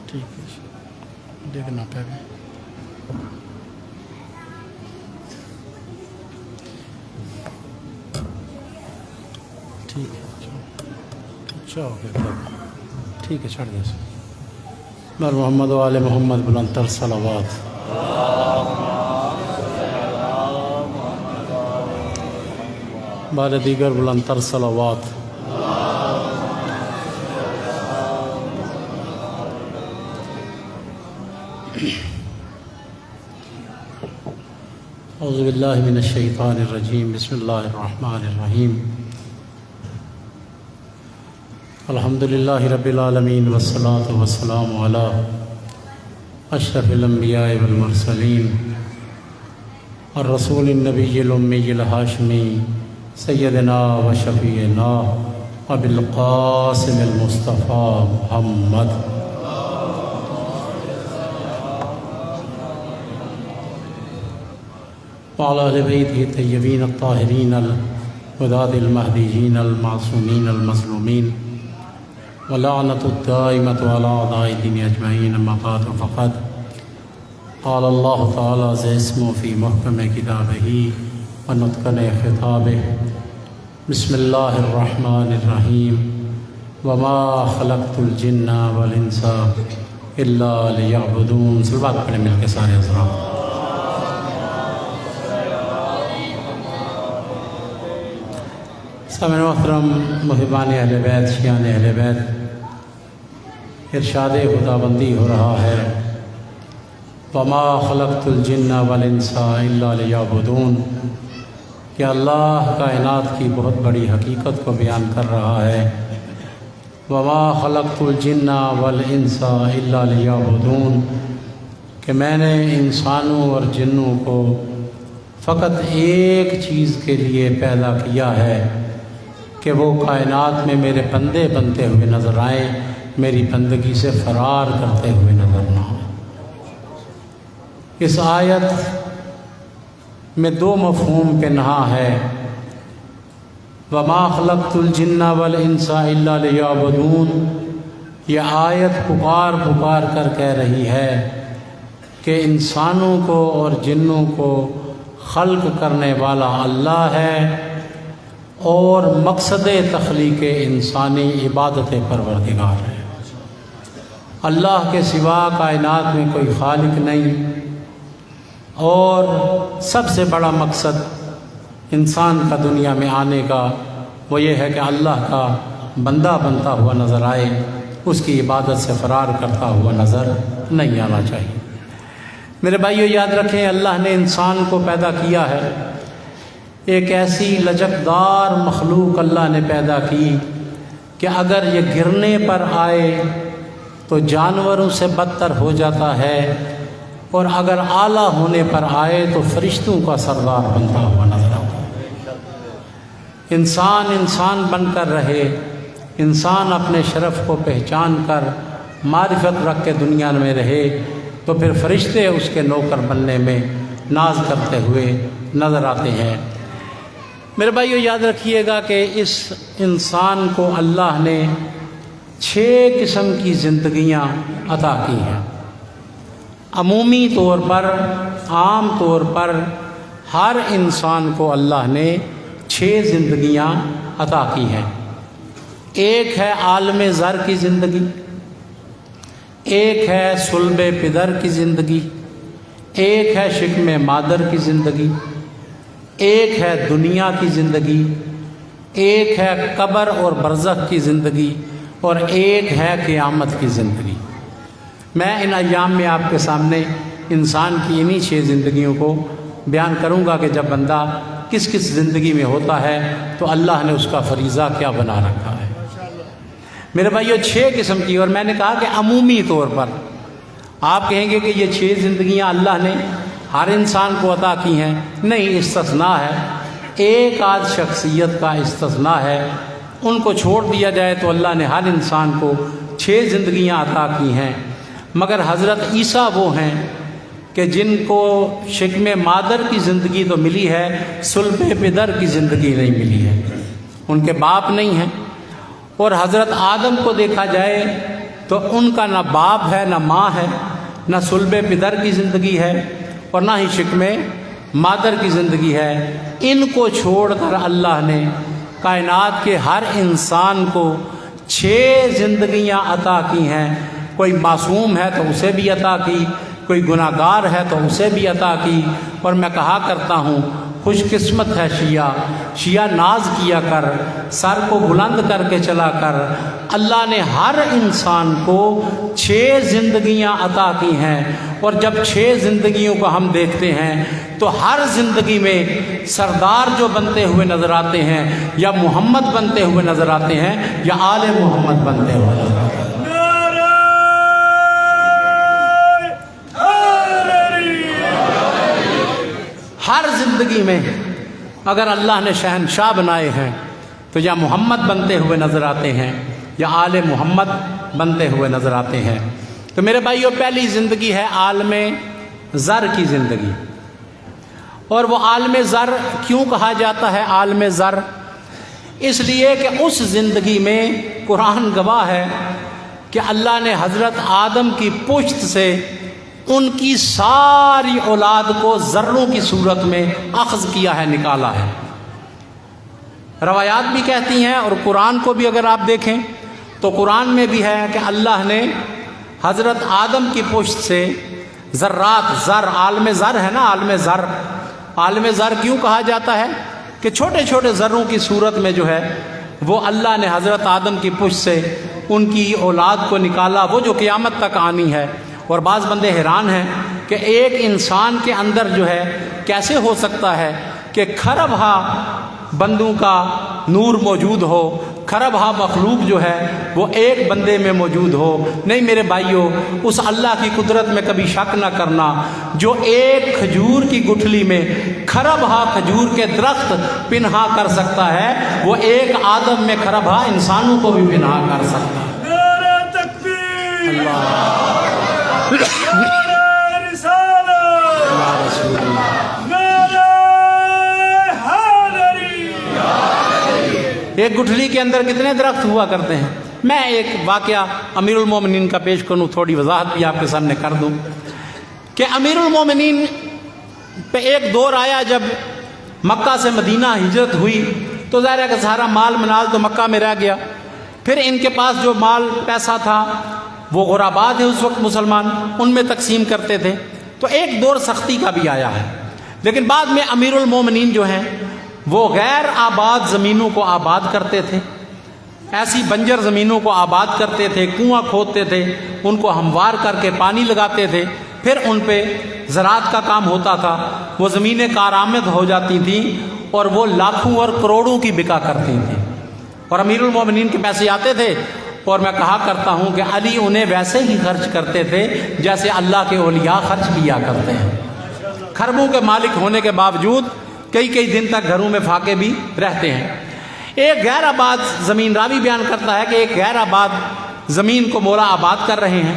ٹھیک ہے دیکھنا پہ بھی ٹھیک ہے اچھا ہو گیا ٹھیک ہے چھڑ دے بر محمد و آل محمد بلند تر صلوات بار دیگر بلند تر صلوات اعوذ باللہ من الشیطان الرجیم بسم اللہ الرحمن الرحیم الحمدللہ رب العالمین والصلاة والسلام علی اشرف الانبیاء والمرسلین الرسول النبی الامی الہاشمی سیدنا و شفیعنا ابی القاسم المصطفیٰ محمد وعلى آل بيته الطيبين الطاهرين الهداة المهديين المعصومين المظلومين ولعنة الدائمة على أعداء الدين أجمعين أما بعد فقد قال الله تعالى عز اسمه في محكم كتابه ونطقن خطابه بسم الله الرحمن الرحيم وما خلقت الجن والإنس إلا ليعبدون صلوات پڑھیں مل کے سارے حضرات سامعین محترم محبان اہل بیت شیعان اہل بیت ارشاد خداوندی ہو رہا ہے وما خلقت الجن والانس الا لیعبدون کہ اللہ کائنات کی بہت بڑی حقیقت کو بیان کر رہا ہے وما خلقت الجن والانس الا لیعبدون کہ میں نے انسانوں اور جنوں کو فقط ایک چیز کے لیے پیدا کیا ہے کہ وہ کائنات میں میرے بندے بنتے ہوئے نظر آئیں میری بندگی سے فرار کرتے ہوئے نظر نہ آئیں۔ اس آیت میں دو مفہوم پنہا ہے وَمَا خَلَقْتُ الْجِنَّ وَالْإِنسَ إِلَّا لِيَعْبُدُونَ یہ آیت پکار پکار کر کہہ رہی ہے کہ انسانوں کو اور جنوں کو خلق کرنے والا اللہ ہے اور مقصد تخلیق انسانی عبادت پروردگار ہے۔ اللہ کے سوا کائنات میں کوئی خالق نہیں اور سب سے بڑا مقصد انسان کا دنیا میں آنے کا وہ یہ ہے کہ اللہ کا بندہ بنتا ہوا نظر آئے اس کی عبادت سے فرار کرتا ہوا نظر نہیں آنا چاہیے۔ میرے بھائیو یاد رکھیں اللہ نے انسان کو پیدا کیا ہے ایک ایسی لچکدار مخلوق اللہ نے پیدا کی کہ اگر یہ گرنے پر آئے تو جانوروں سے بدتر ہو جاتا ہے اور اگر اعلیٰ ہونے پر آئے تو فرشتوں کا سردار بنتا ہوا نظر آتا ہے۔ انسان بن کر رہے انسان اپنے شرف کو پہچان کر معرفت رکھ کے دنیا میں رہے تو پھر فرشتے اس کے نوکر بننے میں ناز کرتے ہوئے نظر آتے ہیں۔ میرے بھائیو یاد رکھیے گا کہ اس انسان کو اللہ نے 6 قسم کی زندگیاں عطا کی ہیں۔ عمومی طور پر عام طور پر ہر انسان کو اللہ نے 6 زندگیاں عطا کی ہیں۔ ایک ہے عالم زر کی زندگی، ایک ہے صلب پدر کی زندگی، ایک ہے شکم مادر کی زندگی، ایک ہے دنیا کی زندگی، ایک ہے قبر اور برزخ کی زندگی اور ایک ہے قیامت کی زندگی۔ میں ان ایام میں آپ کے سامنے انسان کی انہی 6 زندگیوں کو بیان کروں گا کہ جب بندہ کس کس زندگی میں ہوتا ہے تو اللہ نے اس کا فریضہ کیا بنا رکھا ہے۔ میرے بھائیو 6 قسم کی، اور میں نے کہا کہ عمومی طور پر آپ کہیں گے کہ یہ 6 زندگیاں اللہ نے ہر انسان کو عطا کی ہیں، نہیں، استثناء ہے، ایک آدھ شخصیت کا استثناء ہے، ان کو چھوڑ دیا جائے تو اللہ نے ہر انسان کو 6 زندگیاں عطا کی ہیں، مگر حضرت عیسیٰ وہ ہیں کہ جن کو شکم مادر کی زندگی تو ملی ہے، صلب پدر کی زندگی نہیں ملی ہے، ان کے باپ نہیں ہیں اور حضرت آدم کو دیکھا جائے تو ان کا نہ باپ ہے نہ ماں ہے، نہ صلب پدر کی زندگی ہے اور نہ ہی شکم مادر کی زندگی ہے۔ ان کو چھوڑ کر اللہ نے کائنات کے ہر انسان کو 6 زندگیاں عطا کی ہیں۔ کوئی معصوم ہے تو اسے بھی عطا کی، کوئی گناہ گار ہے تو اسے بھی عطا کی۔ اور میں کہا کرتا ہوں خوش قسمت ہے شیعہ ناز کیا کر، سر کو بلند کر کے چلا کر۔ اللہ نے ہر انسان کو 6 زندگیاں عطا کی ہیں، اور جب 6 زندگیوں کو ہم دیکھتے ہیں تو ہر زندگی میں سردار جو بنتے ہوئے نظر آتے ہیں، یا محمد بنتے ہوئے نظر آتے ہیں، یا آل محمد بنتے ہوئے نظر آتے ہیں۔ ہر زندگی میں اگر اللہ نے شہنشاہ بنائے ہیں تو یا محمد بنتے ہوئے نظر آتے ہیں یا آل محمد بنتے ہوئے نظر آتے ہیں۔ تو میرے بھائیو، پہلی زندگی ہے عالم زر کی زندگی۔ اور وہ عالم زر کیوں کہا جاتا ہے عالم زر؟ اس لیے کہ اس زندگی میں قرآن گواہ ہے کہ اللہ نے حضرت آدم کی پشت سے ان کی ساری اولاد کو ذروں کی صورت میں اخذ کیا ہے، نکالا ہے۔ روایات بھی کہتی ہیں، اور قرآن کو بھی اگر آپ دیکھیں تو قرآن میں بھی ہے کہ اللہ نے حضرت آدم کی پشت سے ذرات، زر، عالم زر ہے نا، عالم زر کیوں کہا جاتا ہے کہ چھوٹے چھوٹے ذروں کی صورت میں جو ہے وہ اللہ نے حضرت آدم کی پشت سے ان کی اولاد کو نکالا، وہ جو قیامت تک آنی ہے۔ اور بعض بندے حیران ہیں کہ ایک انسان کے اندر جو ہے کیسے ہو سکتا ہے کہ کھرب ہا بندوں کا نور موجود ہو، کھرب ہا مخلوق جو ہے وہ ایک بندے میں موجود ہو۔ نہیں میرے بھائیوں، اس اللہ کی قدرت میں کبھی شک نہ کرنا، جو ایک کھجور کی گٹھلی میں کھرب ہا کھجور کے درخت پنہا کر سکتا ہے، وہ ایک آدم میں کھرب ہا انسانوں کو بھی پنہا کر سکتا ہے۔ نعرہ تکبیر، اللہ نعرہ رسالت، نعرہ حیدری۔ ایک گٹھلی کے اندر کتنے درخت ہوا کرتے ہیں؟ میں ایک واقعہ امیر المومنین کا پیش کروں، تھوڑی وضاحت بھی آپ کے سامنے کر دوں کہ امیر المومنین پہ ایک دور آیا جب مکہ سے مدینہ ہجرت ہوئی تو ظاہر ہے کہ سارا مال منال تو مکہ میں رہ گیا۔ پھر ان کے پاس جو مال پیسہ تھا وہ غربا تھے اس وقت مسلمان، ان میں تقسیم کرتے تھے، تو ایک دور سختی کا بھی آیا ہے۔ لیکن بعد میں امیر المومنین جو ہیں وہ غیر آباد زمینوں کو آباد کرتے تھے، ایسی بنجر زمینوں کو آباد کرتے تھے، کنواں کھودتے تھے، ان کو ہموار کر کے پانی لگاتے تھے، پھر ان پہ زراعت کا کام ہوتا تھا، وہ زمینیں کارآمد ہو جاتی تھیں اور وہ لاکھوں اور کروڑوں کی بکا کرتی تھیں، اور امیر المومنین کے پیسے آتے تھے۔ اور میں کہا کرتا ہوں کہ علی انہیں ویسے ہی خرچ کرتے تھے جیسے اللہ کے اولیاء خرچ کیا کرتے ہیں۔ کھربوں کے مالک ہونے کے باوجود کئی کئی دن تک گھروں میں فاقے بھی رہتے ہیں۔ ایک غیر آباد زمین، راوی بیان کرتا ہے کہ ایک غیر آباد زمین کو مولا آباد کر رہے ہیں،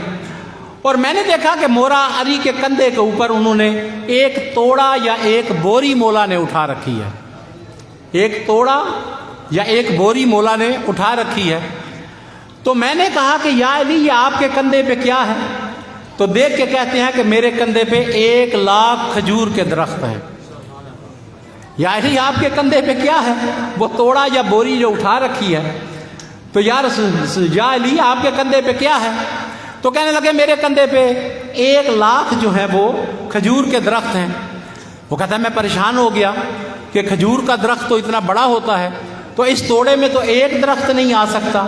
اور میں نے دیکھا کہ مولا علی کے کندھے کے اوپر انہوں نے ایک توڑا یا ایک بوری مولا نے اٹھا رکھی ہے، ایک توڑا یا ایک بوری مولا نے اٹھا رکھی ہے۔ تو میں نے کہا کہ یا علی یہ آپ کے کندھے پہ کیا ہے؟ تو دیکھ کے کہتے ہیں کہ میرے کندھے پہ 1,00,000 کھجور کے درخت ہیں۔ یا علی آپ کے کندھے پہ کیا ہے؟ وہ توڑا یا بوری جو اٹھا رکھی ہے۔ تو یا علی آپ کے کندھے پہ کیا ہے؟ تو کہنے لگے میرے کندھے پہ 1,00,000 جو ہیں وہ کھجور کے درخت ہیں۔ وہ کہتا ہے میں پریشان ہو گیا کہ کھجور کا درخت تو اتنا بڑا ہوتا ہے، تو اس توڑے میں تو ایک درخت نہیں آ سکتا۔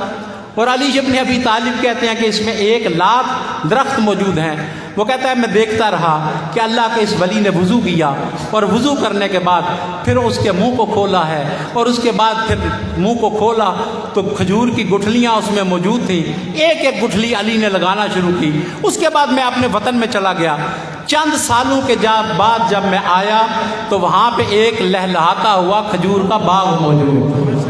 اور علی ابن ابی طالب کہتے ہیں کہ اس میں 1,00,000 درخت موجود ہیں۔ وہ کہتا ہے میں دیکھتا رہا کہ اللہ کے اس ولی نے وضو کیا، اور وضو کرنے کے بعد پھر اس کے منہ کو کھولا ہے، اور اس کے بعد پھر منہ کو کھولا تو کھجور کی گٹھلیاں اس میں موجود تھیں، ایک ایک گٹھلی علی نے لگانا شروع کی۔ اس کے بعد میں اپنے وطن میں چلا گیا۔ چند سالوں کے بعد جب میں آیا تو وہاں پہ ایک لہلہاتا ہوا کھجور کا باغ موجود،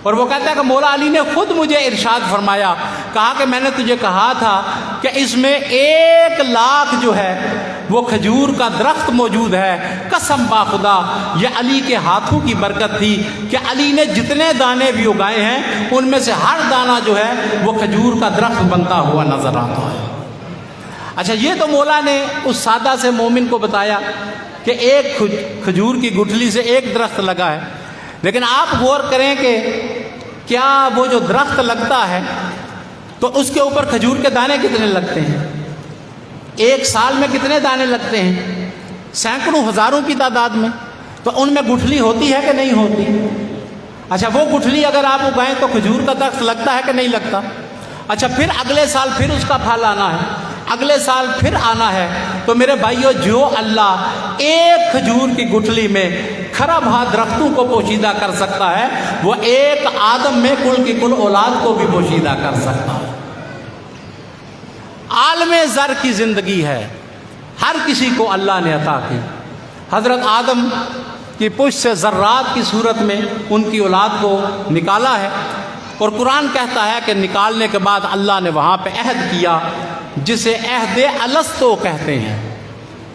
اور وہ کہتا ہے کہ مولا علی نے خود مجھے ارشاد فرمایا، کہا کہ میں نے تجھے کہا تھا کہ اس میں 1,00,000 جو ہے وہ کھجور کا درخت موجود ہے، قسم با خدا یہ علی کے ہاتھوں کی برکت تھی کہ علی نے جتنے دانے بھی اگائے ہیں ان میں سے ہر دانہ جو ہے وہ کھجور کا درخت بنتا ہوا نظر آتا ہے۔ اچھا، یہ تو مولا نے اس سادہ سے مومن کو بتایا کہ ایک کھجور کی گٹھلی سے ایک درخت لگا ہے، لیکن آپ غور کریں کہ کیا وہ جو درخت لگتا ہے تو اس کے اوپر کھجور کے دانے کتنے لگتے ہیں؟ ایک سال میں کتنے دانے لگتے ہیں؟ سینکڑوں ہزاروں کی تعداد میں۔ تو ان میں گٹھلی ہوتی ہے کہ نہیں ہوتی؟ اچھا، وہ گٹھلی اگر آپ اگائیں تو کھجور کا درخت لگتا ہے کہ نہیں لگتا؟ اچھا، پھر اگلے سال پھر اس کا پھل آنا ہے، اگلے سال پھر آنا ہے۔ تو میرے بھائیو، جو اللہ ایک کھجور کی گٹھلی میں کھرا بھا درختوں کو پوشیدہ کر سکتا ہے، وہ ایک آدم میں کل کی کل اولاد کو بھی پوشیدہ کر سکتا ہے۔ عالم زر کی زندگی ہے، ہر کسی کو اللہ نے عطا کی۔ حضرت آدم کی پشت سے ذرات کی صورت میں ان کی اولاد کو نکالا ہے، اور قرآن کہتا ہے کہ نکالنے کے بعد اللہ نے وہاں پہ عہد کیا جسے عہد الستو کہتے ہیں۔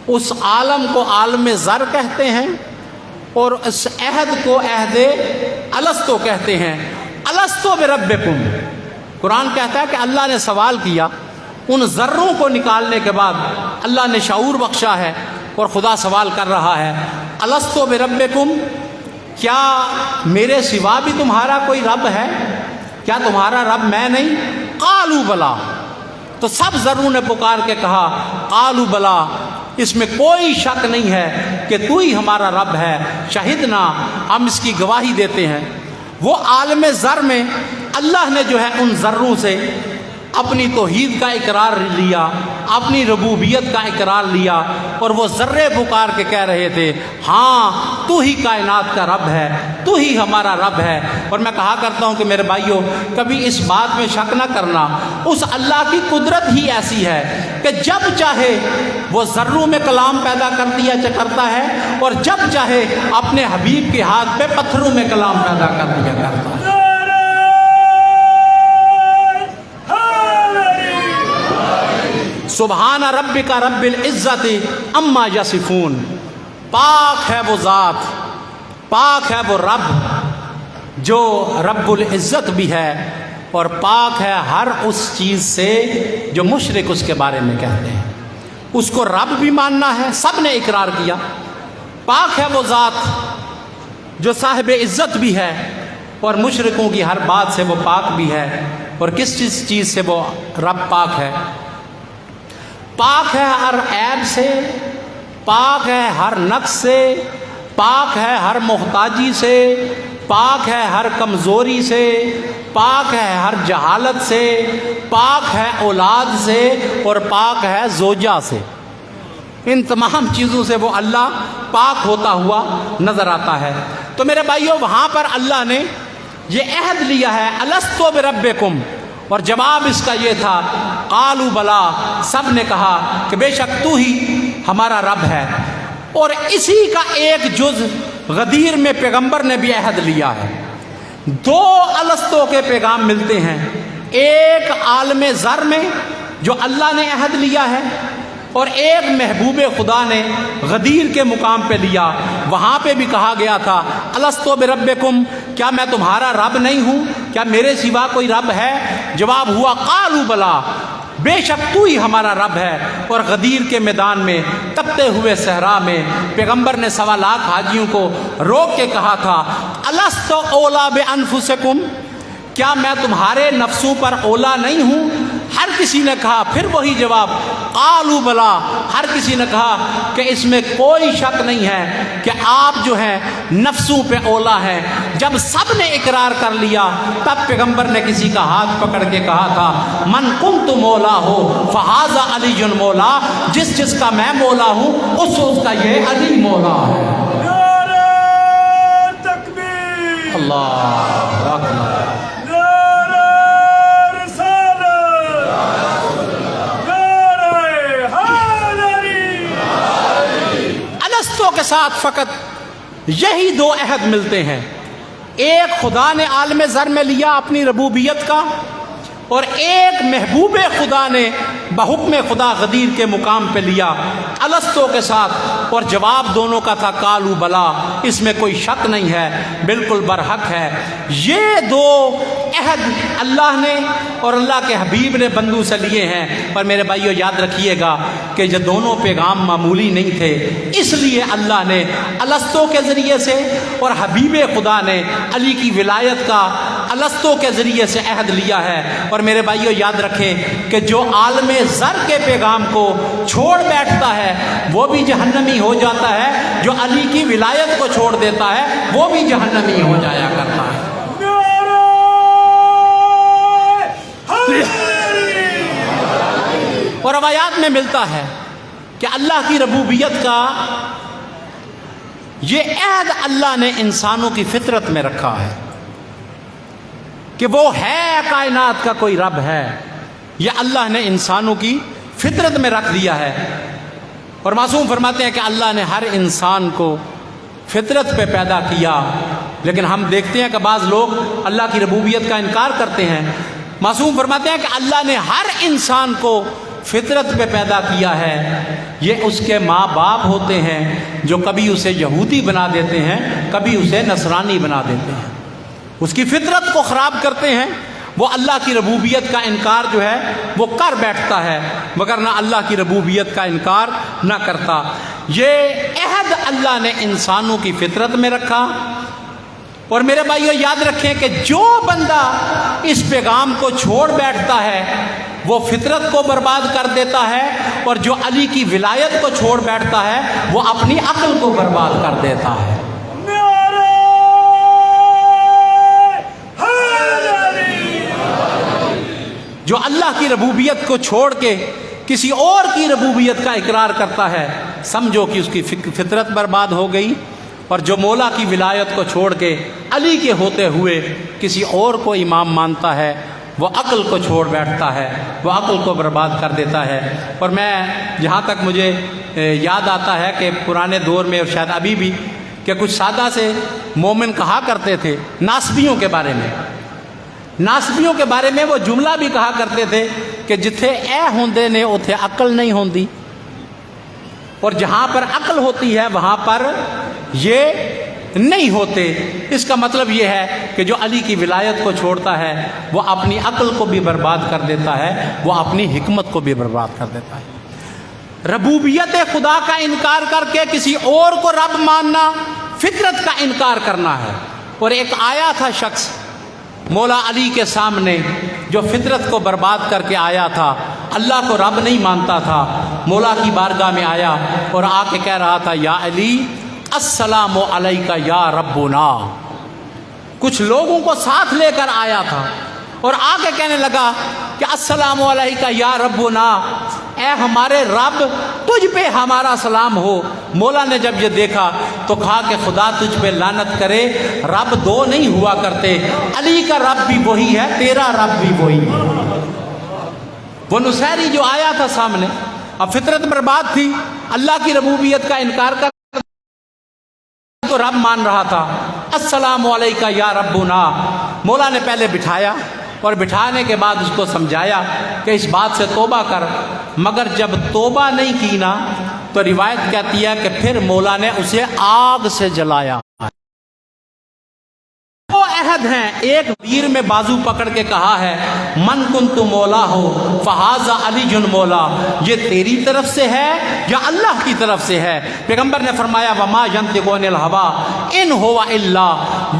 اس عالم کو عالم زر کہتے ہیں اور اس عہد کو عہد الستو کہتے ہیں۔ الستو بربکم، قرآن کہتا ہے کہ اللہ نے سوال کیا، ان ذروں کو نکالنے کے بعد اللہ نے شعور بخشا ہے اور خدا سوال کر رہا ہے، الستو بربکم، کیا میرے سوا بھی تمہارا کوئی رب ہے؟ کیا تمہارا رب میں نہیں؟ قالوا بلا، تو سب ذروں نے پکار کے کہا قالوا بلا، اس میں کوئی شک نہیں ہے کہ تو ہی ہمارا رب ہے، شہدنا، ہم اس کی گواہی دیتے ہیں۔ وہ عالم ذر میں اللہ نے جو ہے ان ذروں سے اپنی توحید کا اقرار لیا، اپنی ربوبیت کا اقرار لیا، اور وہ ذرے پکار کے کہہ رہے تھے ہاں تو ہی کائنات کا رب ہے، تو ہی ہمارا رب ہے۔ اور میں کہا کرتا ہوں کہ میرے بھائیوں، کبھی اس بات میں شک نہ کرنا، اس اللہ کی قدرت ہی ایسی ہے کہ جب چاہے وہ ذروں میں کلام پیدا کر دیا کرتا ہے، اور جب چاہے اپنے حبیب کے ہاتھ پہ پتھروں میں کلام پیدا کر دیا کرتا ہے۔ سبحان ربک رب العزت عما یصفون، پاک ہے وہ ذات، پاک ہے وہ رب جو رب العزت بھی ہے، اور پاک ہے ہر اس چیز سے جو مشرک اس کے بارے میں کہتے ہیں۔ اس کو رب بھی ماننا ہے، سب نے اقرار کیا۔ پاک ہے وہ ذات جو صاحب عزت بھی ہے، اور مشرکوں کی ہر بات سے وہ پاک بھی ہے۔ اور کس چیز سے وہ رب پاک ہے؟ پاک ہے ہر عیب سے، پاک ہے ہر نقص سے، پاک ہے ہر محتاجی سے، پاک ہے ہر کمزوری سے، پاک ہے ہر جہالت سے، پاک ہے اولاد سے، اور پاک ہے زوجہ سے۔ ان تمام چیزوں سے وہ اللہ پاک ہوتا ہوا نظر آتا ہے۔ تو میرے بھائیوں، وہاں پر اللہ نے یہ عہد لیا ہے الستو بربکم، اور جواب اس کا یہ تھا قالوا بلا، سب نے کہا کہ بے شک تو ہی ہمارا رب ہے۔ اور اسی کا ایک جز غدیر میں پیغمبر نے بھی عہد لیا ہے۔ دو الستو کے پیغام ملتے ہیں، ایک عالم ذر میں جو اللہ نے عہد لیا ہے، اور ایک محبوب خدا نے غدیر کے مقام پہ لیا۔ وہاں پہ بھی کہا گیا تھا الستو بربکم، کیا میں تمہارا رب نہیں ہوں؟ کیا میرے سوا کوئی رب ہے؟ جواب ہوا قالوا بلا، بے شک تو ہی ہمارا رب ہے۔ اور غدیر کے میدان میں تپتے ہوئے صحرا میں پیغمبر نے 1.25 لاکھ حاجیوں کو روک کے کہا تھا الست اولا بانفسکم، کیا میں تمہارے نفسوں پر اولا نہیں ہوں؟ ہر کسی نے کہا، پھر وہی جواب قالوا بلا، ہر کسی نے کہا کہ اس میں کوئی شک نہیں ہے کہ آپ جو ہیں نفسوں پہ اولا ہیں۔ جب سب نے اقرار کر لیا، تب پیغمبر نے کسی کا ہاتھ پکڑ کے کہا تھا من کنت مولا ہو فہذا علی مولا، جس کا میں مولا ہوں اس کا یہ علی مولا ہے۔ نعرہ تکبیر، اللہ اکبر۔ کے ساتھ فقط یہی دو عہد ملتے ہیں، ایک خدا نے عالم ذر میں لیا اپنی ربوبیت کا، اور ایک محبوب خدا نے بحکم خدا غدیر کے مقام پہ لیا الستو کے ساتھ، اور جواب دونوں کا تھا کالو بلا، اس میں کوئی شک نہیں ہے، بالکل برحق ہے۔ یہ دو عہد اللہ نے اور اللہ کے حبیب نے بندوں سے لیے ہیں، پر میرے بھائیو یاد رکھیے گا کہ یہ دونوں پیغام معمولی نہیں تھے، اس لیے اللہ نے الستو کے ذریعے سے اور حبیب خدا نے علی کی ولایت کا الستو کے ذریعے سے عہد لیا ہے۔ اور میرے بھائیو یاد رکھیں کہ جو عالم زر کے پیغام کو چھوڑ بیٹھتا ہے وہ بھی جہنمی ہو جاتا ہے، جو علی کی ولایت کو چھوڑ دیتا ہے وہ بھی جہنمی ہو جایا کرتا ہے۔ اور روایات میں ملتا ہے کہ اللہ کی ربوبیت کا یہ عہد اللہ نے انسانوں کی فطرت میں رکھا ہے کہ وہ ہے کائنات کا کوئی رب ہے، یہ اللہ نے انسانوں کی فطرت میں رکھ دیا ہے۔ اور معصوم فرماتے ہیں کہ اللہ نے ہر انسان کو فطرت پہ پیدا کیا، لیکن ہم دیکھتے ہیں کہ بعض لوگ اللہ کی ربوبیت کا انکار کرتے ہیں۔ معصوم فرماتے ہیں کہ اللہ نے ہر انسان کو فطرت پہ پیدا کیا ہے، یہ اس کے ماں باپ ہوتے ہیں جو کبھی اسے یہودی بنا دیتے ہیں، کبھی اسے نصرانی بنا دیتے ہیں، اس کی فطرت کو خراب کرتے ہیں، وہ اللہ کی ربوبیت کا انکار جو ہے وہ کر بیٹھتا ہے، مگر نہ اللہ کی ربوبیت کا انکار نہ کرتا۔ یہ عہد اللہ نے انسانوں کی فطرت میں رکھا۔ اور میرے بھائیو یاد رکھیں کہ جو بندہ اس پیغام کو چھوڑ بیٹھتا ہے وہ فطرت کو برباد کر دیتا ہے، اور جو علی کی ولایت کو چھوڑ بیٹھتا ہے وہ اپنی عقل کو برباد کر دیتا ہے۔ جو اللہ کی ربوبیت کو چھوڑ کے کسی اور کی ربوبیت کا اقرار کرتا ہے سمجھو کہ اس کی فطرت برباد ہو گئی، اور جو مولا کی ولایت کو چھوڑ کے علی کے ہوتے ہوئے کسی اور کو امام مانتا ہے وہ عقل کو چھوڑ بیٹھتا ہے، وہ عقل کو برباد کر دیتا ہے۔ اور میں جہاں تک مجھے یاد آتا ہے کہ پرانے دور میں اور شاید ابھی بھی کہ کچھ سادہ سے مومن کہا کرتے تھے ناسبیوں کے بارے میں، ناسبیوں کے بارے میں وہ جملہ بھی کہا کرتے تھے کہ جتھے اے ہوندے نے اتھے عقل نہیں ہوندی، اور جہاں پر عقل ہوتی ہے وہاں پر یہ نہیں ہوتے۔ اس کا مطلب یہ ہے کہ جو علی کی ولایت کو چھوڑتا ہے وہ اپنی عقل کو بھی برباد کر دیتا ہے، وہ اپنی حکمت کو بھی برباد کر دیتا ہے۔ ربوبیت خدا کا انکار کر کے کسی اور کو رب ماننا فطرت کا انکار کرنا ہے۔ اور ایک آیا تھا شخص مولا علی کے سامنے جو فطرت کو برباد کر کے آیا تھا، اللہ کو رب نہیں مانتا تھا، مولا کی بارگاہ میں آیا اور آ کے کہہ رہا تھا یا علی السلام علیکہ یا ربنا، کچھ لوگوں کو ساتھ لے کر آیا تھا اور آ کے کہنے لگا کہ السلام علیکہ یا ربنا، اے ہمارے رب تجھ پہ ہمارا سلام ہو۔ مولا نے جب یہ دیکھا تو کہا کہ خدا تجھ پہ لعنت کرے، رب دو نہیں ہوا کرتے، علی کا رب بھی وہی ہے، تیرا رب بھی وہی ہے۔ وہ نصیری جو آیا تھا سامنے، اب فطرت برباد تھی، اللہ کی ربوبیت کا انکار کر کو رب مان رہا تھا، السلام علیکہ یا ربنا۔ مولا نے پہلے بٹھایا اور بٹھانے کے بعد اس کو سمجھایا کہ اس بات سے توبہ کر، مگر جب توبہ نہیں کی نا تو روایت کہتی ہے کہ پھر مولا نے اسے آگ سے جلایا۔ وہ عہد ہیں، ایک تیر میں بازو پکڑ کے کہا ہے من کنت مولا ہو فہذا علی جن مولا، یہ تیری طرف سے ہے یا اللہ کی طرف سے ہے؟ پیغمبر نے فرمایا وما ینطق عن الہوی ان ہوا الا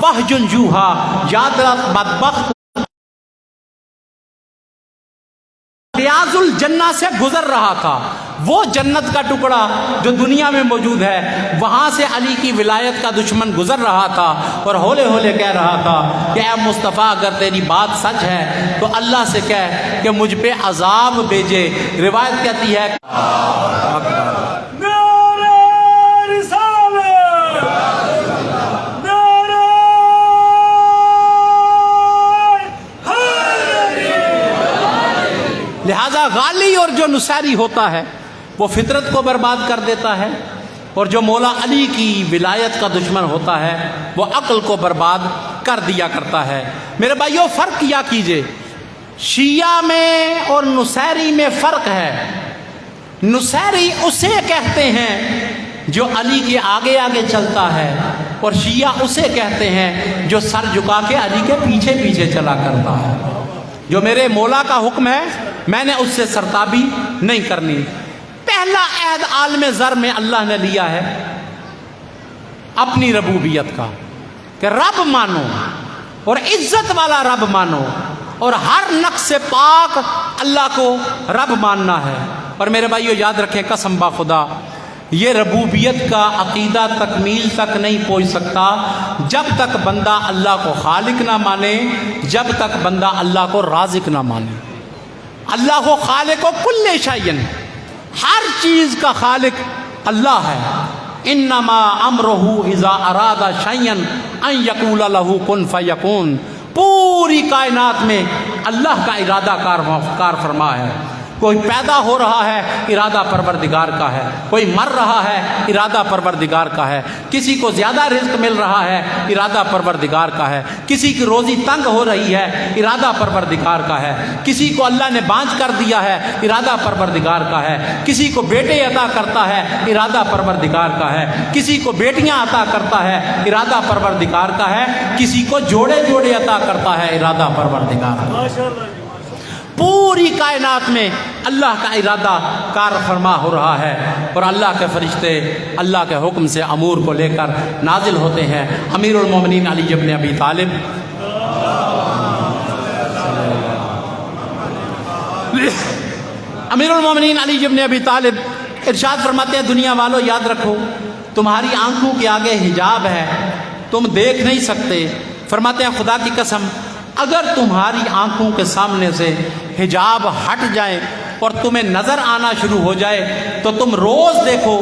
وحی یوحی، یاد رکھ بدبخت ریاض الجنہ سے گزر رہا تھا، وہ جنت کا ٹکڑا جو دنیا میں موجود ہے وہاں سے علی کی ولایت کا دشمن گزر رہا تھا اور ہولے ہولے کہہ رہا تھا کہ اے مصطفیٰ اگر تیری بات سچ ہے تو اللہ سے کہہ کہ مجھ پہ عذاب بھیجے۔ روایت کہتی ہے لہذا غالی اور جو نصیری ہوتا ہے وہ فطرت کو برباد کر دیتا ہے، اور جو مولا علی کی ولایت کا دشمن ہوتا ہے وہ عقل کو برباد کر دیا کرتا ہے۔ میرے بھائیو فرق کیا کیجئے شیعہ میں اور نصیری میں فرق ہے. نصیری اسے کہتے ہیں جو علی کے آگے آگے چلتا ہے، اور شیعہ اسے کہتے ہیں جو سر جھکا کے علی کے پیچھے پیچھے چلا کرتا ہے. جو میرے مولا کا حکم ہے میں نے اس سے سرتابی نہیں کرنی. پہلا عہد عالم ذر میں اللہ نے لیا ہے اپنی ربوبیت کا، کہ رب مانو اور عزت والا رب مانو، اور ہر نقص سے پاک اللہ کو رب ماننا ہے. اور میرے بھائیو یاد رکھیں، قسم با خدا، یہ ربوبیت کا عقیدہ تکمیل تک نہیں پہنچ سکتا جب تک بندہ اللہ کو خالق نہ مانے، جب تک بندہ اللہ کو رازق نہ مانے. اللہ کو خالق و کل شیء، ہر چیز کا خالق اللہ ہے. انما امرہ اذا اراد شیئا ان یقول لہ کن فیکون. پوری کائنات میں اللہ کا ارادہ کار فرما ہے. کوئی پیدا ہو رہا ہے ارادہ پروردگار کا ہے، کوئی مر رہا ہے ارادہ پروردگار کا ہے، کسی کو زیادہ رزق مل رہا ہے ارادہ پروردگار کا ہے، کسی کی روزی تنگ ہو رہی ہے ارادہ پروردگار کا ہے، کسی کو اللہ نے بانجھ کر دیا ہے ارادہ پروردگار کا ہے، کسی کو بیٹے عطا کرتا ہے ارادہ پروردگار کا ہے، کسی کو بیٹیاں عطا کرتا ہے ارادہ پروردگار کا ہے، کسی کو جوڑے جوڑے عطا کرتا ہے ارادہ پروردگار کا. ماشاءاللہ. پوری کائنات میں اللہ کا ارادہ کار فرما ہو رہا ہے، اور اللہ کے فرشتے اللہ کے حکم سے امور کو لے کر نازل ہوتے ہیں. امیر المومنین علی ابن ابی طالب امیر المومنین علی ابن ابی طالب ارشاد فرماتے ہیں، دنیا والو یاد رکھو تمہاری آنکھوں کے آگے حجاب ہے، تم دیکھ نہیں سکتے. فرماتے ہیں خدا کی قسم اگر تمہاری آنکھوں کے سامنے سے حجاب ہٹ جائے اور تمہیں نظر آنا شروع ہو جائے تو تم روز دیکھو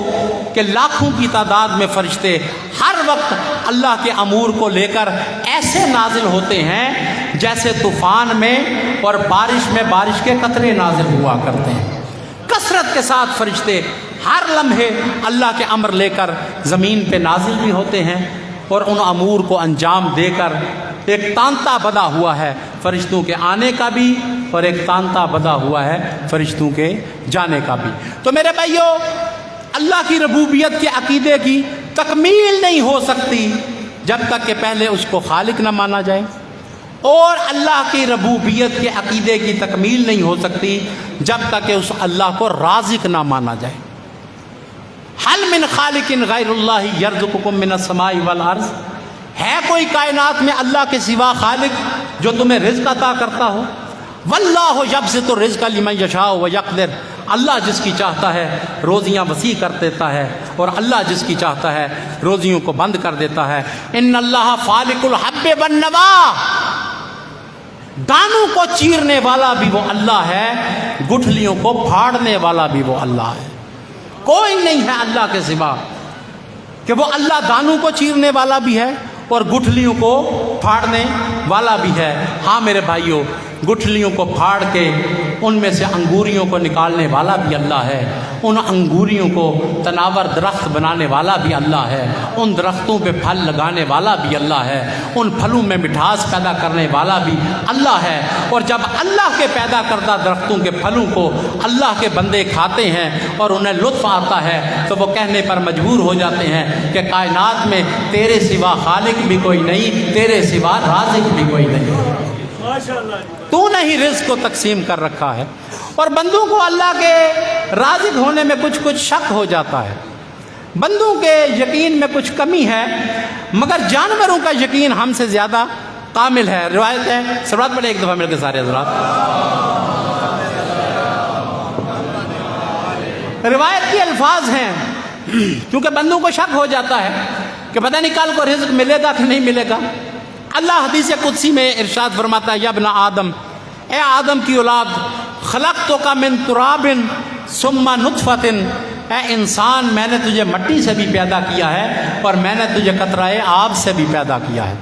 کہ لاکھوں کی تعداد میں فرشتے ہر وقت اللہ کے امور کو لے کر ایسے نازل ہوتے ہیں جیسے طوفان میں اور بارش میں بارش کے قطرے نازل ہوا کرتے ہیں. کثرت کے ساتھ فرشتے ہر لمحے اللہ کے امر لے کر زمین پہ نازل بھی ہوتے ہیں، اور ان امور کو انجام دے کر ایک تانتا بدا ہوا ہے فرشتوں کے آنے کا بھی، اور ایک تانتا بدا ہوا ہے فرشتوں کے جانے کا بھی. تو میرے بھائیو اللہ کی ربوبیت کے عقیدے کی تکمیل نہیں ہو سکتی جب تک کہ پہلے اس کو خالق نہ مانا جائے، اور اللہ کی ربوبیت کے عقیدے کی تکمیل نہیں ہو سکتی جب تک کہ اس اللہ کو رازق نہ مانا جائے. حل من خالق غیر اللہ یرزقکم من السماء والارض، ہے کوئی کائنات میں اللہ کے سوا خالق جو تمہیں رزق عطا کرتا ہو؟ واللہ یبسط الرزق لمن یشاء ویقدر، اللہ جس کی چاہتا ہے روزیاں وسیع کر دیتا ہے، اور اللہ جس کی چاہتا ہے روزیوں کو بند کر دیتا ہے. ان اللہ فالق الحب والنوا، دانوں کو چیرنے والا بھی وہ اللہ ہے، گٹھلیوں کو پھاڑنے والا بھی وہ اللہ ہے. کوئی نہیں ہے اللہ کے سوا کہ وہ اللہ دانوں کو چیرنے والا بھی ہے اور گٹھلیوں کو پھاڑنے والا بھی ہے. ہاں میرے بھائیوں، گٹھلیوں کو پھاڑ کے ان میں سے انگوریوں کو نکالنے والا بھی اللہ ہے، ان انگوریوں کو تناور درخت بنانے والا بھی اللہ ہے، ان درختوں پہ پھل لگانے والا بھی اللہ ہے، ان پھلوں میں مٹھاس پیدا کرنے والا بھی اللہ ہے. اور جب اللہ کے پیدا کردہ درختوں کے پھلوں کو اللہ کے بندے کھاتے ہیں اور انہیں لطف آتا ہے تو وہ کہنے پر مجبور ہو جاتے ہیں کہ کائنات میں تیرے سوا خالق بھی کوئی نہیں، تیرے سوا رازق بھی کوئی نہیں، تو نے ہی رزق کو تقسیم کر رکھا ہے. اور بندوں کو اللہ کے رازق ہونے میں کچھ شک ہو جاتا ہے، بندوں کے یقین میں کچھ کمی ہے، مگر جانوروں کا یقین ہم سے زیادہ کامل ہے. روایت ہے، سرات پڑھے ایک دفعہ مل کے سارے حضرات. روایت کے الفاظ ہیں، کیونکہ بندوں کو شک ہو جاتا ہے کہ پتہ نہیں کل کو رزق ملے گا کہ نہیں ملے گا. اللہ حدیث قدسی میں ارشاد فرماتا ہے، یا ابن آدم، اے آدم کی اولاد، خلقتک من تراب ثم نطفۃ، اے انسان میں نے تجھے مٹی سے بھی پیدا کیا ہے اور میں نے تجھے قطرہ آب سے بھی پیدا کیا ہے.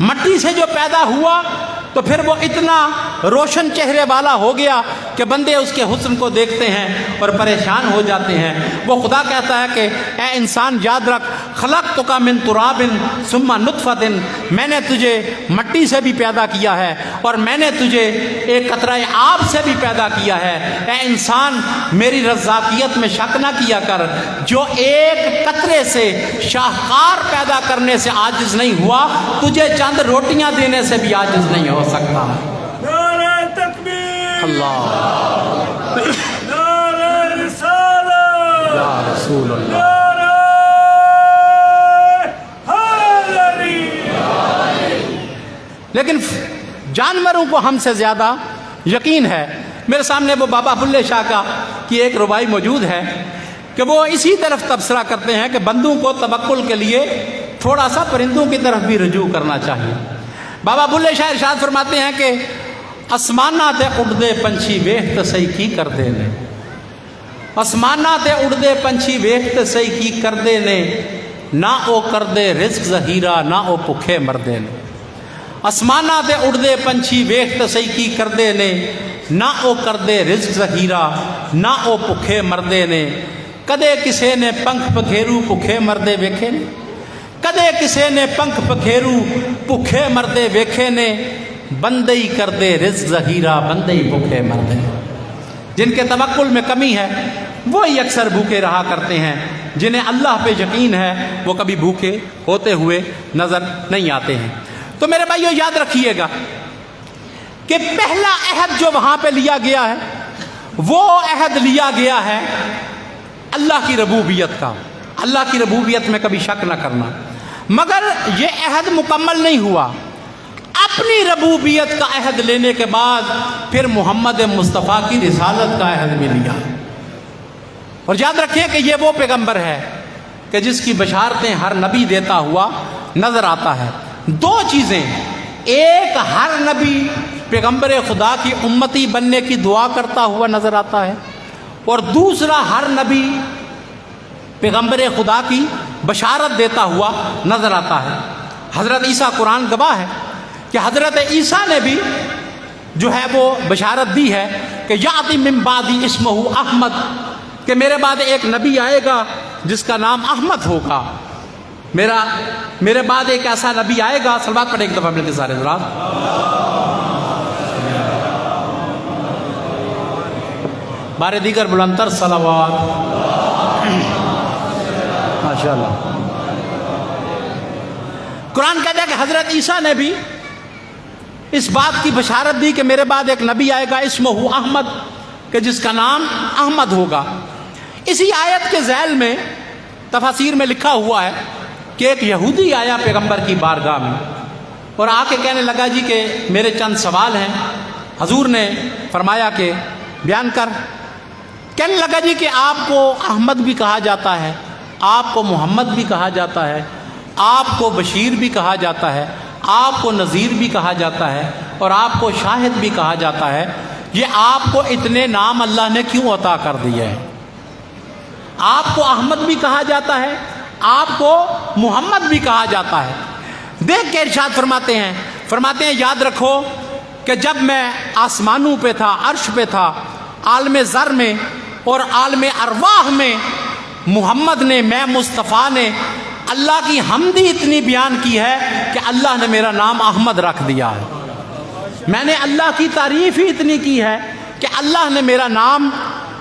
مٹی سے جو پیدا ہوا تو پھر وہ اتنا روشن چہرے والا ہو گیا کہ بندے اس کے حسن کو دیکھتے ہیں اور پریشان ہو جاتے ہیں۔ وہ خدا کہتا ہے کہ اے انسان یاد رکھ، خلقتک من تراب ثم نطفۃ، میں نے تجھے مٹی سے بھی پیدا کیا ہے اور میں نے تجھے ایک قطرہ آب سے بھی پیدا کیا ہے۔ اے انسان میری رزاقیت میں شک نہ کیا کر، جو ایک قطرے سے شاہکار پیدا کرنے سے عاجز نہیں ہوا، تجھے چند روٹیاں دینے سے بھی عاجز نہیں ہو سکتا۔ نعرہ تکبیر، اللہ نعرہ رسالت، یا رسول اللہ۔ نعرہ حیدری۔ لیکن جانوروں کو ہم سے زیادہ یقین ہے۔ میرے سامنے وہ بابا بلے شاہ کا کی ایک ربائی موجود ہے کہ وہ اسی طرف تبصرہ کرتے ہیں کہ بندوں کو توکل کے لیے تھوڑا سا پرندوں کی طرف بھی رجوع کرنا چاہیے۔ بابا بلے شاہ ارشاد فرماتے ہیں کہ آسماناں تے اڑدے پنچھی ویکھ تے سہی کی کردے نے، آسماناں تے اڑدے پنچھی ویکھ تے سہی کی کردے نے، نہ او کردے رزق ذخیرہ نہ او بھکھے مردے نے۔ آسماناں تے اڑدے پنچھی ویکھ تے سہی کی کردے نے، نہ او کردے رزق ذخیرہ نہ او بھکھے مردے نے۔ کدے کسے نے پنکھ پکھیرو بھکھے مردے ویکھے نے، کدے کسے نے پنکھ پکھیرو بھکھے مردے ویکھے نے، بندے ہی کردے رزق ذخیرہ بندے ہی بھکھے مردے۔ جن کے توکل میں کمی ہے وہی اکثر بھوکے رہا کرتے ہیں، جنہیں اللہ پہ یقین ہے وہ کبھی بھوکے ہوتے ہوئے نظر نہیں آتے ہیں۔ تو میرے بھائیو یاد رکھیے گا کہ پہلا عہد جو وہاں پہ لیا گیا ہے وہ عہد لیا گیا ہے اللہ کی ربوبیت کا۔ اللہ کی ربوبیت میں کبھی شک نہ کرنا، مگر یہ عہد مکمل نہیں ہوا۔ اپنی ربوبیت کا عہد لینے کے بعد پھر محمد مصطفیٰ کی رسالت کا عہد بھی لیا۔ اور یاد رکھیں کہ یہ وہ پیغمبر ہے کہ جس کی بشارتیں ہر نبی دیتا ہوا نظر آتا ہے۔ دو چیزیں، ایک ہر نبی پیغمبر خدا کی امتی بننے کی دعا کرتا ہوا نظر آتا ہے، اور دوسرا ہر نبی پیغمبر خدا کی بشارت دیتا ہوا نظر آتا ہے۔ حضرت عیسیٰ قرآن گواہ ہے کہ حضرت عیسیٰ نے بھی جو ہے وہ بشارت دی ہے کہ یاتی من بعدی اسمہ احمد، کہ میرے بعد ایک نبی آئے گا جس کا نام احمد ہوگا۔ میرے بعد ایک ایسا نبی آئے گا، صلوات پڑھیں ایک دفعہ مل کے سارے حضرات۔ بارے دیگر بلندتر صلوات۔ ماشاءاللہ۔ قرآن کہتا ہے کہ حضرت عیسیٰ نے بھی اس بات کی بشارت دی کہ میرے بعد ایک نبی آئے گا اسمہ احمد، کہ جس کا نام احمد ہوگا۔ اسی آیت کے ذیل میں تفاسیر میں لکھا ہوا ہے کہ ایک یہودی آیا پیغمبر کی بارگاہ میں اور آ کے کہنے لگا جی کہ میرے چند سوال ہیں۔ حضور نے فرمایا کہ بیان کر۔ کہنے لگا جی کہ آپ کو احمد بھی کہا جاتا ہے، آپ کو محمد بھی کہا جاتا ہے، آپ کو بشیر بھی کہا جاتا ہے، آپ کو نذیر بھی کہا جاتا ہے، اور آپ کو شاہد بھی کہا جاتا ہے۔ یہ آپ کو اتنے نام اللہ نے کیوں عطا کر دیے ہیں؟ آپ کو احمد بھی کہا جاتا ہے، آپ کو محمد بھی کہا جاتا ہے۔ دیکھ کے ارشاد فرماتے ہیں یاد رکھو کہ جب میں آسمانوں پہ تھا، عرش پہ تھا، عالم ذر میں اور عالم ارواح میں، محمد نے، میں مصطفیٰ نے اللہ کی حمدی اتنی بیان کی ہے کہ اللہ نے میرا نام احمد رکھ دیا ہے۔ میں نے اللہ کی تعریف ہی اتنی کی ہے کہ اللہ نے میرا نام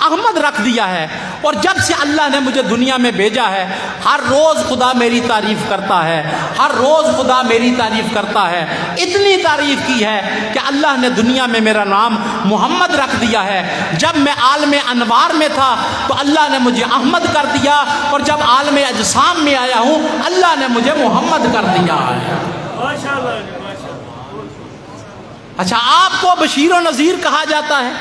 احمد رکھ دیا ہے۔ اور جب سے اللہ نے مجھے دنیا میں بھیجا ہے، ہر روز خدا میری تعریف کرتا ہے، ہر روز خدا میری تعریف کرتا ہے۔ اتنی تعریف کی ہے کہ اللہ نے دنیا میں میرا نام محمد رکھ دیا ہے۔ جب میں عالم انوار میں تھا تو اللہ نے مجھے احمد کر دیا، اور جب عالم اجسام میں آیا ہوں اللہ نے مجھے محمد کر دیا ہے۔ ماشاءاللہ۔ اچھا، آپ کو بشیر و نذیر کہا جاتا ہے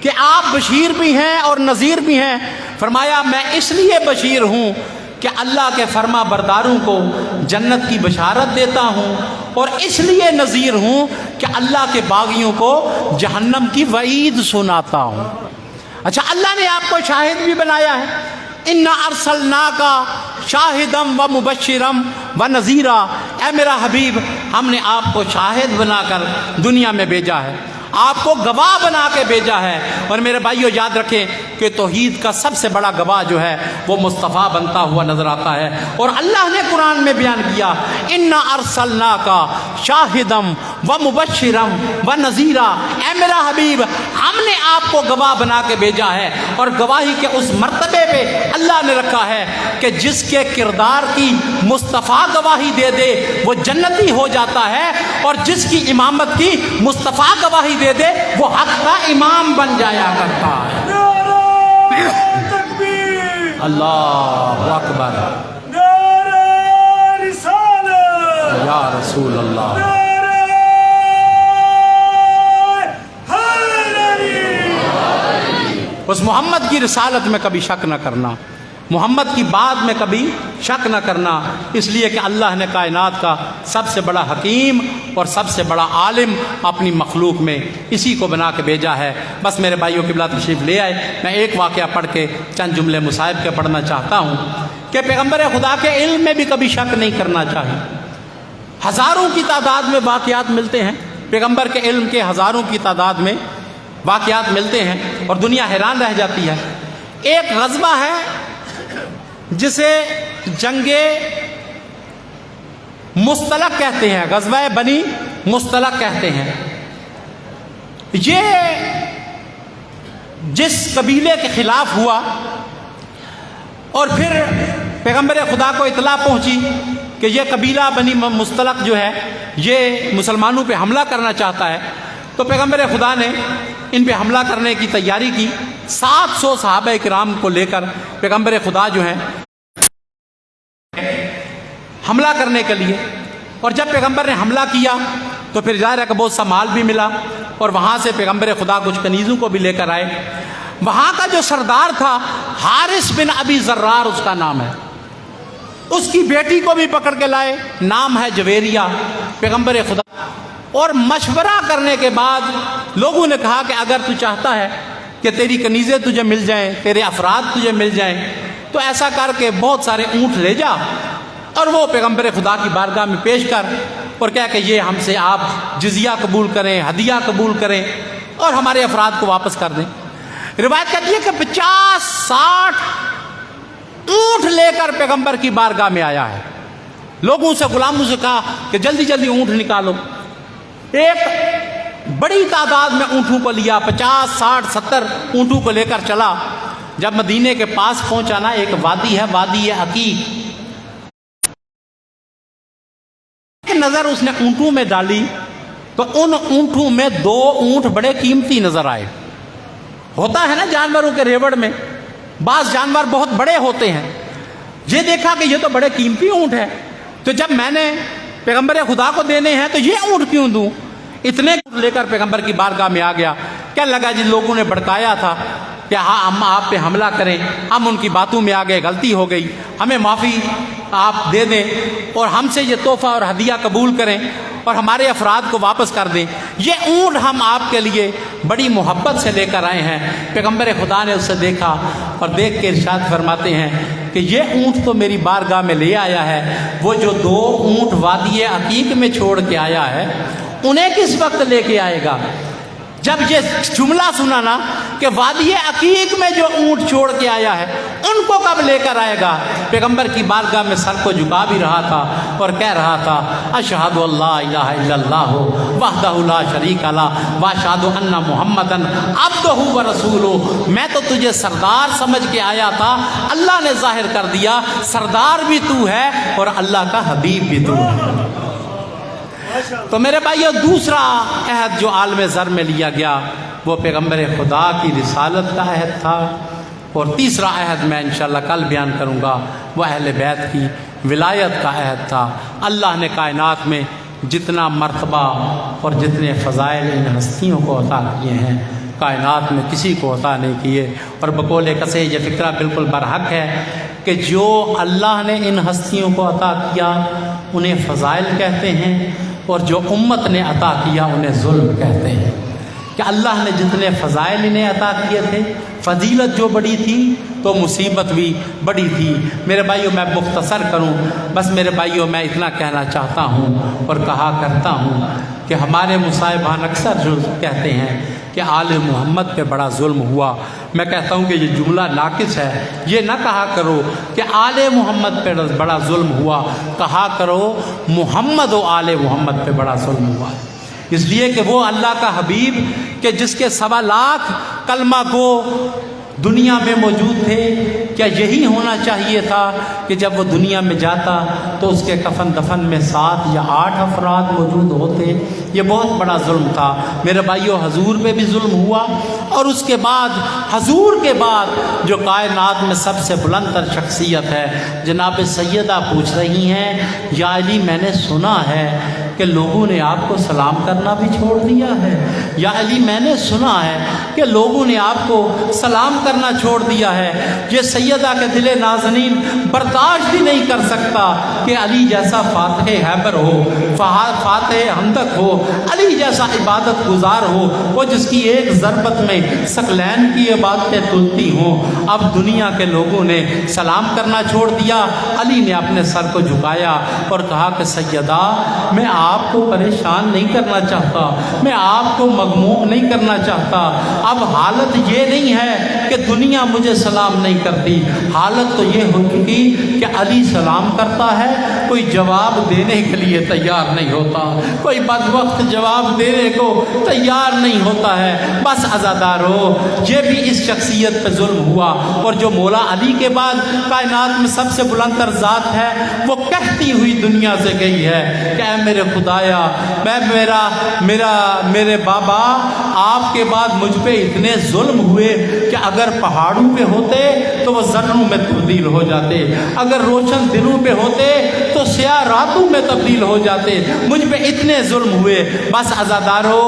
کہ آپ بشیر بھی ہیں اور نذیر بھی ہیں۔ فرمایا میں اس لیے بشیر ہوں کہ اللہ کے فرما برداروں کو جنت کی بشارت دیتا ہوں، اور اس لیے نذیر ہوں کہ اللہ کے باغیوں کو جہنم کی وعید سناتا ہوں۔ اچھا، اللہ نے آپ کو شاہد بھی بنایا ہے۔ اِنَّا أَرْسَلْنَاكَ شَاهِدًا وَمُبَشِّرًا وَنَذِيرًا، اے میرا حبیب ہم نے آپ کو شاہد بنا کر دنیا میں بھیجا ہے، آپ کو گواہ بنا کے بھیجا ہے۔ اور میرے بھائیو یاد رکھیں کہ توحید کا سب سے بڑا گواہ جو ہے وہ مصطفیٰ بنتا ہوا نظر آتا ہے۔ اور اللہ نے قرآن میں بیان کیا انا ارسلناک شاہدا ومبشرا ونذیرا، اے میرا حبیب ہم نے آپ کو گواہ بنا کے بھیجا ہے۔ اور گواہی کے اس مرتبے پہ اللہ نے رکھا ہے کہ جس کے کردار کی مصطفیٰ گواہی دے دے وہ جنتی ہو جاتا ہے، اور جس کی امامت کی مصطفیٰ گواہی دے دے وہ حق کا امام بن جایا کرتا ہے۔ نعرہ تکبیر، اللہ اکبر، نعرہ رسالت، یا رسول اللہ، نعرہ حیدری۔ اس محمد کی رسالت میں کبھی شک نہ کرنا، محمد کی بات میں کبھی شک نہ کرنا، اس لیے کہ اللہ نے کائنات کا سب سے بڑا حکیم اور سب سے بڑا عالم اپنی مخلوق میں اسی کو بنا کے بھیجا ہے۔ بس میرے بھائیوں قبلہ تشریف لے آئے، میں ایک واقعہ پڑھ کے چند جملے مصائب کے پڑھنا چاہتا ہوں کہ پیغمبر خدا کے علم میں بھی کبھی شک نہیں کرنا چاہیے۔ ہزاروں کی تعداد میں واقعات ملتے ہیں، پیغمبر کے علم کے ہزاروں کی تعداد میں واقعات ملتے ہیں اور دنیا حیران رہ جاتی ہے۔ ایک غزوہ ہے جسے جنگ مستلق کہتے ہیں، غزوہ بنی مستلق کہتے ہیں۔ یہ جس قبیلے کے خلاف ہوا اور پھر پیغمبر خدا کو اطلاع پہنچی کہ یہ قبیلہ بنی مستلق جو ہے یہ مسلمانوں پہ حملہ کرنا چاہتا ہے، تو پیغمبر خدا نے ان پہ حملہ کرنے کی تیاری کی۔ 700 صحابہ کرام کو لے کر پیغمبر خدا جو ہیں حملہ کرنے کے لیے، اور جب پیغمبر نے حملہ کیا تو پھر ظاہر ہے کہ بہت سا مال بھی ملا، اور وہاں سے پیغمبر خدا کچھ کنیزوں کو بھی لے کر آئے۔ وہاں کا جو سردار تھا حارث بن ابی ذرار اس کا نام ہے، اس کی بیٹی کو بھی پکڑ کے لائے، نام ہے جویریہ۔ پیغمبر خدا اور مشورہ کرنے کے بعد لوگوں نے کہا کہ اگر تو چاہتا ہے کہ تیری کنیزیں تجھے مل جائیں، تیرے افراد تجھے مل جائیں، تو ایسا کر کے بہت سارے اونٹ لے جا اور وہ پیغمبر خدا کی بارگاہ میں پیش کر، اور کہا کہ یہ ہم سے آپ جزیہ قبول کریں، ہدیہ قبول کریں اور ہمارے افراد کو واپس کر دیں۔ روایت کہتی ہے کہ 50-60 اونٹ لے کر پیغمبر کی بارگاہ میں آیا ہے۔ لوگوں سے، غلاموں سے کہا کہ جلدی جلدی اونٹ نکالو۔ ایک بڑی تعداد میں اونٹوں کو لیا، 50-60-70 اونٹوں کو لے کر چلا۔ جب مدینے کے پاس پہنچا نا، ایک وادی ہے، وادی عقیق، نظر اس نے اونٹوں میں ڈالی تو ان اونٹوں میں 2 اونٹ بڑے قیمتی نظر آئے۔ ہوتا ہے نا جانوروں کے ریوڑ میں بعض جانور بہت بڑے ہوتے ہیں، یہ دیکھا کہ یہ تو بڑے قیمتی اونٹ ہے، تو جب میں نے پیغمبر خدا کو دینے ہیں تو یہ اونٹ کیوں دوں؟ اتنے لے کر پیغمبر کی بارگاہ میں آ گیا۔ کیا لگا جن لوگوں نے بھڑکایا تھا کہ ہاں ہم آپ پہ حملہ کریں، ہم ان کی باتوں میں آ گئے، غلطی ہو گئی، ہمیں معافی آپ دے دیں اور ہم سے یہ تحفہ اور ہدیہ قبول کریں اور ہمارے افراد کو واپس کر دیں۔ یہ اونٹ ہم آپ کے لیے بڑی محبت سے لے کر آئے ہیں۔ پیغمبر خدا نے اسے دیکھا اور دیکھ کے ارشاد فرماتے ہیں کہ یہ اونٹ تو میری بارگاہ میں لے آیا ہے، وہ جو 2 اونٹ وادی عقیق میں چھوڑ کے آیا ہے انہیں کس وقت لے کے آئے گا؟ جب یہ جملہ سنا نا کہ وادی عقیق میں جو اونٹ چھوڑ کے آیا ہے ان کو کب لے کر آئے گا؟ پیغمبر کی بارگاہ میں سر کو جھکا بھی رہا تھا اور کہہ رہا تھا اشہد اللہ الہ الا اللہ وحدہ لا شریک لہ واشہد ان محمدا عبدہ ورسولہ۔ میں تو تجھے سردار سمجھ کے آیا تھا، اللہ نے ظاہر کر دیا سردار بھی تو ہے اور اللہ کا حبیب بھی تو ہے۔ تو میرے بھائیو، دوسرا عہد جو عالم زر میں لیا گیا وہ پیغمبر خدا کی رسالت کا عہد تھا، اور تیسرا عہد میں انشاءاللہ کل بیان کروں گا، وہ اہل بیت کی ولایت کا عہد تھا۔ اللہ نے کائنات میں جتنا مرتبہ اور جتنے فضائل ان ہستیوں کو عطا کیے ہیں کائنات میں کسی کو عطا نہیں کیے، اور بقول کسے یہ فکرہ بالکل برحق ہے کہ جو اللہ نے ان ہستیوں کو عطا کیا انہیں فضائل کہتے ہیں، اور جو امت نے عطا کیا انہیں ظلم کہتے ہیں۔ کہ اللہ نے جتنے فضائل انہیں عطا کیے تھے، فضیلت جو بڑی تھی تو مصیبت بھی بڑی تھی۔ میرے بھائیوں میں مختصر کروں، بس میرے بھائیوں میں اتنا کہنا چاہتا ہوں اور کہا کرتا ہوں کہ ہمارے مصاحبان اکثر جو کہتے ہیں کہ آل محمد پہ بڑا ظلم ہوا، میں کہتا ہوں کہ یہ جملہ ناقص ہے۔ یہ نہ کہا کرو کہ آل محمد پہ بڑا ظلم ہوا، کہا کرو محمد و آل محمد پہ بڑا ظلم ہوا، اس لیے کہ وہ اللہ کا حبیب کہ جس کے 1.25 لاکھ کلمہ گو دنیا میں موجود تھے، کیا یہی ہونا چاہیے تھا کہ جب وہ دنیا میں جاتا تو اس کے کفن دفن میں 7 یا 8 افراد موجود ہوتے؟ یہ بہت بڑا ظلم تھا میرے بھائیوں۔ حضور پہ بھی ظلم ہوا، اور اس کے بعد حضور کے بعد جو کائنات میں سب سے بلند تر شخصیت ہے جناب سیدہ پوچھ رہی ہیں، یا علی میں نے سنا ہے کہ لوگوں نے آپ کو سلام کرنا بھی چھوڑ دیا ہے، یا علی میں نے سنا ہے کہ لوگوں نے آپ کو سلام کرنا چھوڑ دیا ہے۔ یہ سیدہ کے دل نازنین برداشت بھی نہیں کر سکتا کہ علی جیسا فاتح حیبر ہو، فاتح ہندق ہو، علی جیسا عبادت گزار ہو، وہ جس کی ایک ضربت میں ثقلین کی عبادتیں تلتی ہوں۔ اب دنیا کے لوگوں نے سلام کرنا چھوڑ دیا، علی نے اپنے سر کو جھکایا اور کہا کہ سیدہ میں آپ کو پریشان نہیں کرنا چاہتا، میں آپ کو مغموم نہیں کرنا چاہتا۔ اب حالت یہ نہیں ہے کہ دنیا مجھے سلام نہیں کرتی، حالت تو یہ ہوگی کہ علی سلام کرتا ہے، کوئی جواب دینے کے لیے تیار نہیں ہوتا، کوئی بدوقت جواب دینے کو تیار نہیں ہوتا ہے۔ بس عزادارو، یہ بھی اس شخصیت پہ ظلم ہوا۔ اور جو مولا علی کے بعد کائنات میں سب سے بلند تر ذات ہے، وہ کہتی ہوئی دنیا سے گئی ہے کہ اے میرے خدایا، میرے بابا آپ کے بعد مجھ پہ اتنے ظلم ہوئے کہ اگر پہاڑوں پہ ہوتے تو وہ ذروں میں تبدیل ہو جاتے، اگر روشن دنوں پہ ہوتے تو سیاہ راتوں میں تبدیل ہو جاتے، مجھ پہ اتنے ظلم ہوئے۔ بس عزادارو،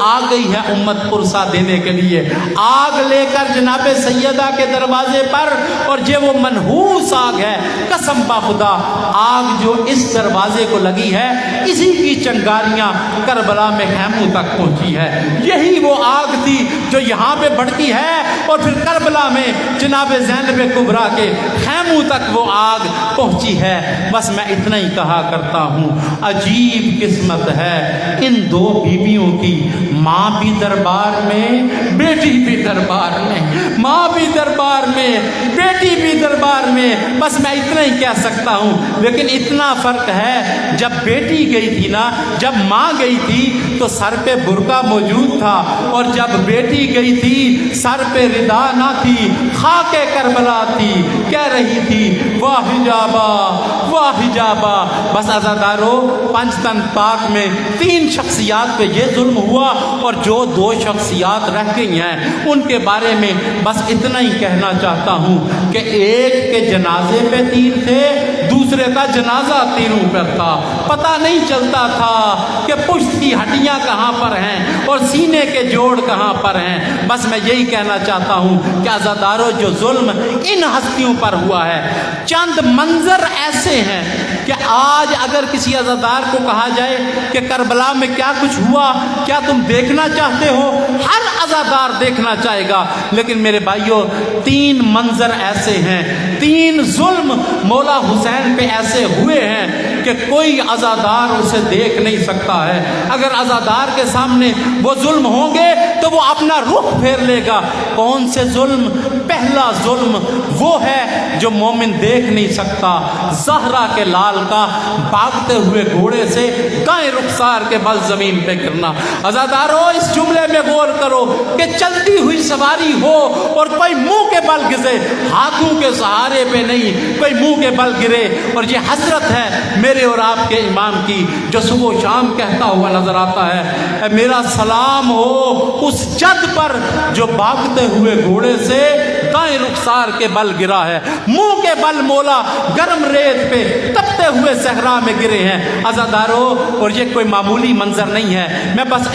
آ گئی ہے امت پرسا دینے کے لیے، آگ لے کر جناب سیدہ کے دروازے پر، اور یہ وہ منحوس آگ ہے، قسم با خدا آگ جو اس دروازے کو لگی ہے اسی کی چنگاریاں کربلا میں خیموں تک پہنچی ہے۔ یہی وہ آگ تھی جو یہاں پہ بڑھتی ہے اور پھر کربلا میں جناب زینب کبریٰ کے خیموں تک وہ آگ پہنچی ہے۔ بس میں اتنا ہی کہا کرتا ہوں، عجیب قسمت ہے ان 2 بیویوں کی، ماں بھی دربار میں بیٹی بھی دربار میں، ماں بھی دربار میں بیٹی بھی دربار میں۔ بس میں اتنا ہی کہہ سکتا ہوں، لیکن اتنا فرق ہے، جب بیٹی گئی تھی نا، جب ماں گئی تھی تو سر پہ برقع موجود تھا، اور جب بیٹی گئی تھی سر پہ ردا نہ تھی، خاک کربلا تھی، کہہ رہی تھی واہ حجابا واہ حجابا۔ بس عزادارو، پنج تن پاک میں 3 شخصیات پہ یہ ظلم ہوا، اور جو 2 شخصیات رہ گئی ہیں ان کے بارے میں بس اتنا ہی کہنا چاہتا ہوں کہ ایک کے جنازے پہ 3 تھے، دوسرے کا جنازہ 3 پر تھا، پتہ نہیں چلتا تھا کہ پشت کی ہڈیاں کہاں پر ہیں اور سینے کے جوڑ کہاں پر ہیں۔ بس میں یہی کہنا چاہتا ہوں کہ عزادارو، جو ظلم ان ہستیوں پر ہوا ہے، چند منظر ایسے ہیں کہ آج اگر کسی عزادار کو کہا جائے کہ کربلا میں کیا کچھ ہوا، کیا تم دیکھنا چاہتے ہو، ہر عزادار دیکھنا چاہے گا۔ لیکن میرے بھائیوں، 3 منظر ایسے ہیں، 3 ظلم مولا حسین پہ ایسے ہوئے ہیں کہ کوئی عزادار اسے دیکھ نہیں سکتا ہے۔ اگر عزادار کے سامنے وہ ظلم ہوں گے تو وہ اپنا رخ پھیر لے گا۔ کون سے ظلم؟ پہلا ظلم وہ ہے جو مومن دیکھ نہیں سکتا، زہرا کے لال کا بھاگتے ہوئے گھوڑے سے دائیں رخسار کے بل زمین پہ گرنا۔ عزادارو، اس جملے میں غور کرو کہ چلتی ہوئی سواری ہو اور کوئی منہ کے بل گرے، ہاتھوں کے سہارے پہ نہیں، کوئی منہ کے بل گرے۔ اور یہ حسرت ہے میرے اور آپ کے امام کی، جو صبح و شام کہتا ہوا نظر آتا ہے، اے میرا سلام ہو اس جد پر جو بھاگتے ہوئے گھوڑے سے دائیں رخسار کے بل گرا ہے۔ منہ کے بل مولا گرم ریت پہ تپتے ہوئے صحرا میں گرے ہیں عزادارو، اور یہ کوئی معمولی منظر نہیں ہے۔ میں بس